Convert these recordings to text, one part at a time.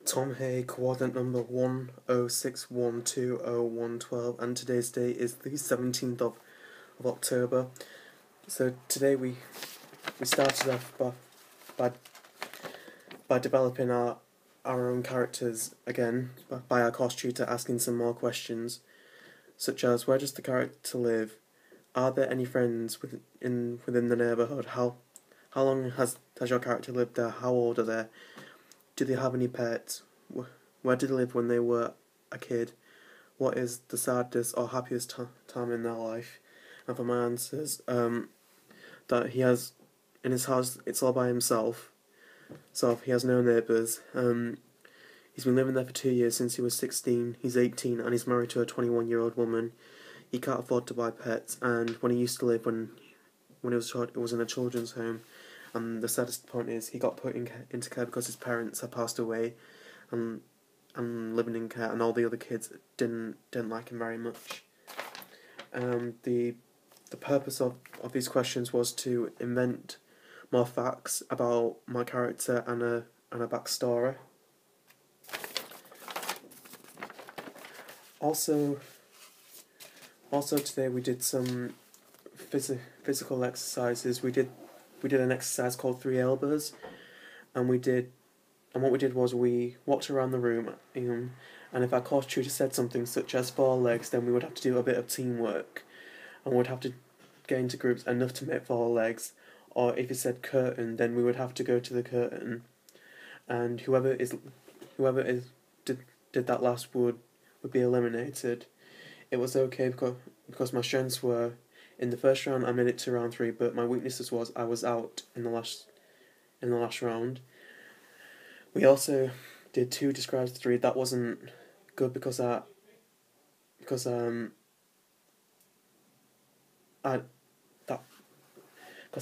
Tom Hay, coordinate number 1061200112, and today's date is the 17th of October. So today we started off by, by developing our own characters again, by our course tutor asking some more questions, such as where does the character live? Are there any friends within the neighbourhood? How long has your character lived there? How old are they? Do they have any pets? Where did they live when they were a kid? What is the saddest or happiest time in their life? And for my answers, that he has in his house, it's all by himself. So he has no neighbours. He's been living there for 2 years since he was 16. He's 18 and he's married to a 21-year-old woman. He can't afford to buy pets, and when he used to live when he was short, it was in a children's home. And the saddest point is he got put into care because his parents had passed away, and living in care, and all the other kids didn't like him very much. The purpose of these questions was to invent more facts about my character and a backstory. Also today we did some physical exercises. We did an exercise called 3 elbows, and what we did was we walked around the room, and if our course tutor said something such as 4 legs, then we would have to do a bit of teamwork, and we'd have to get into groups enough to make 4 legs. Or if he said curtain, then we would have to go to the curtain, and whoever did that last would be eliminated. It was okay because my strengths were, in the first round I made it to round 3, but my weaknesses was I was out in the last round. We also did 2 describes 3. That wasn't good because I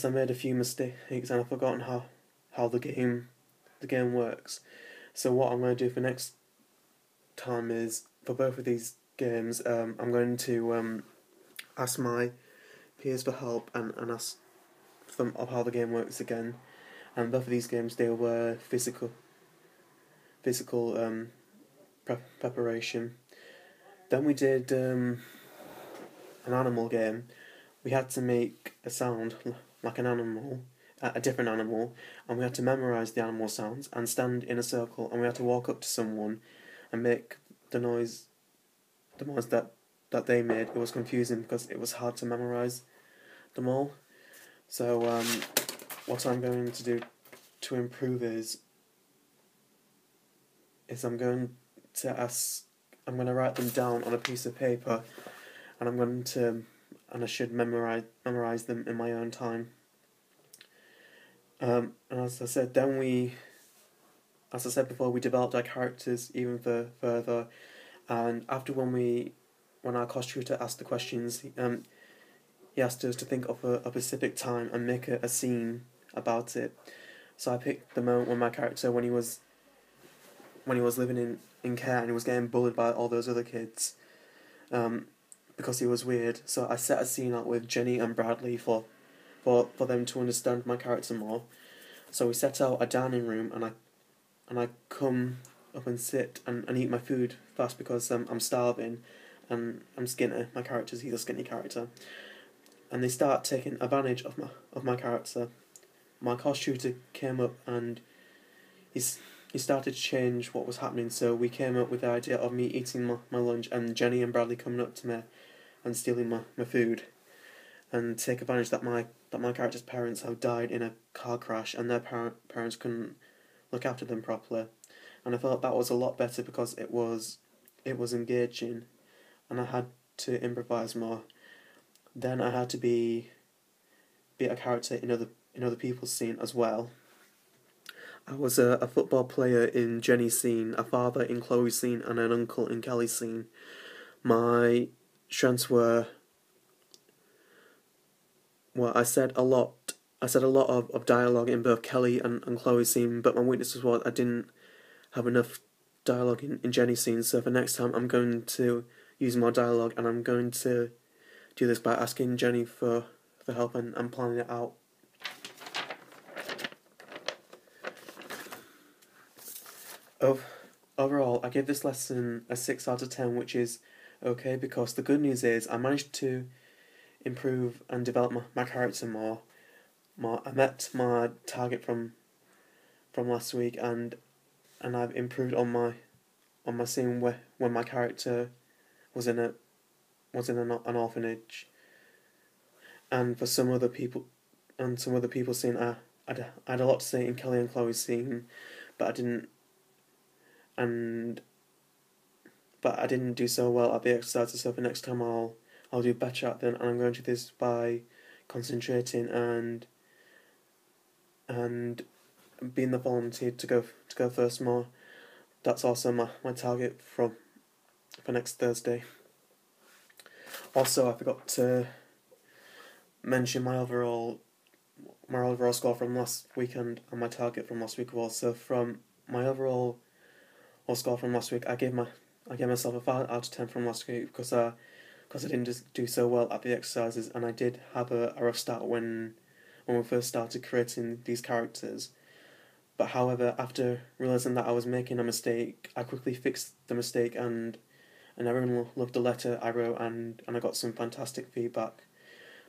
made a few mistakes and I've forgotten how the game works. So what I'm going to do for next time is, for both of these games, I'm going to ask my peers for help and ask them of how the game works again. And both of these games, they were physical preparation. Then we did an animal game. We had to make a sound like an animal, a different animal, and we had to memorise the animal sounds and stand in a circle, and we had to walk up to someone and make the noise that they made. It was confusing because it was hard to memorise them all. So what I'm going to do to improve is I'm going to write them down on a piece of paper, and I should memorize them in my own time. And as I said before, we developed our characters even further. And after when our course tutor asked the questions, he asked us to think of a specific time and make a scene about it. So I picked the moment when my character, when he was living in care and he was getting bullied by all those other kids, because he was weird. So I set a scene out with Jenny and Bradley for them to understand my character more. So we set out a dining room, and I come up and sit and eat my food fast because I'm starving, and I'm skinny. He's a skinny character, and they start taking advantage of my character. My course tutor came up and he started to change what was happening. So we came up with the idea of me eating my lunch and Jenny and Bradley coming up to me and stealing my food, and take advantage that my character's parents have died in a car crash and their parents couldn't look after them properly. And I felt that was a lot better because it was engaging, and I had to improvise more. Then I had to be a character in other people's scene as well. I was a football player in Jenny's scene, a father in Chloe's scene, and an uncle in Kelly's scene. My strengths were, well, I said a lot of dialogue in both Kelly and Chloe's scene, but my weakness was I didn't have enough dialogue in Jenny's scene. So for next time, I'm going to use more dialogue, and I'm going to do this by asking Jenny for help and planning it out. overall, I give this lesson a 6 out of 10, which is okay, because the good news is I managed to improve and develop my character more. I met my target from last week, and I've improved on my scene where when my character was in an orphanage, and for some other people, scene, I had a lot to say in Kelly and Chloe's scene, but I didn't, and but I didn't do so well at the exercises. So for next time, I'll do better at them, and I'm going to do this by concentrating and being the volunteer to go first more. That's also my target for next Thursday. Also, I forgot to mention my overall score from last weekend and my target from last week was. So from my overall score from last week, I gave myself a 5 out of 10 from last week because I didn't just do so well at the exercises, and I did have a rough start when we first started creating these characters. But however, after realising that I was making a mistake, I quickly fixed the mistake, and everyone loved the letter I wrote, and I got some fantastic feedback.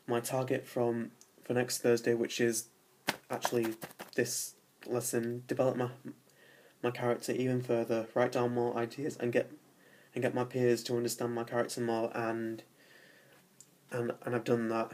My target for next Thursday, which is actually this lesson, develop my character even further, write down more ideas, and get my peers to understand my character more, and I've done that.